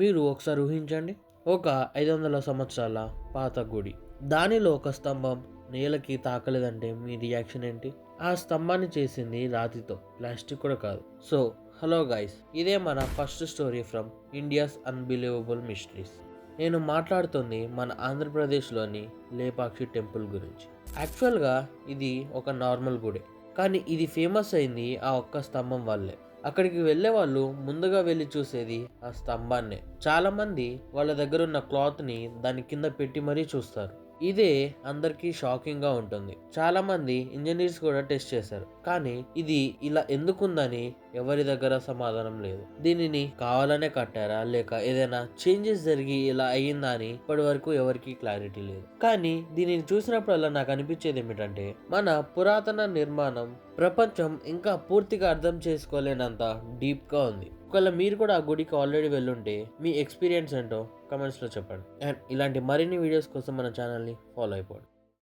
మీరు ఒకసారి ఊహించండి, ఒక 500 సంవత్సరాల పాత గుడి, దానిలో ఒక స్తంభం నేలకి తాకలేదంటే మీ రియాక్షన్ ఏంటి? ఆ స్తంభాన్ని చేసింది రాతితో, ప్లాస్టిక్ కూడా కాదు. సో హలో గైస్, ఇదే మన first story from India's unbelievable mysteries. నేను మాట్లాడుతుంది మన ఆంధ్రప్రదేశ్లోని లేపాక్షి టెంపుల్ గురించి. యాక్చువల్గా ఇది ఒక నార్మల్ గుడే, కానీ ఇది ఫేమస్ అయింది ఆ ఒక్క స్తంభం వల్లే. అక్కడికి వెళ్ళే వాళ్ళు ముందుగా వెళ్ళి చూసేది ఆ స్తంభాన్నే. చాలా మంది వాళ్ళ దగ్గర ఉన్న క్లాత్ ని దాని కింద పెట్టి మరీ చూస్తారు. ఇదే అందరికీ షాకింగ్ గా ఉంటుంది. చాలా మంది ఇంజనీర్స్ కూడా టెస్ట్ చేశారు, కానీ ఇది ఇలా ఎందుకుందని ఎవరి దగ్గర సమాధానం లేదు. దీనిని కావాలనే కట్టారా, లేక ఏదైనా చేంజెస్ జరిగి ఇలా అయ్యిందా అని ఇప్పటి వరకు ఎవరికి క్లారిటీ లేదు. కానీ దీనిని చూసినప్పుడల్లా నాకు అనిపించేది ఏమిటంటే, మన పురాతన నిర్మాణం ప్రపంచం ఇంకా పూర్తిగా అర్థం చేసుకోలేనంత డీప్ గా ఉంది. ఒకవేళ మీరు కూడా ఆ గుడికి ఆల్రెడీ వెళ్ళుంటే మీ ఎక్స్పీరియన్స్ ఏంటో కమెంట్స్ లో చెప్పండి. అండ్ ఇలాంటి మరిన్ని వీడియోస్ కోసం మన ఛానల్ని ఫాలో అయిపోండి.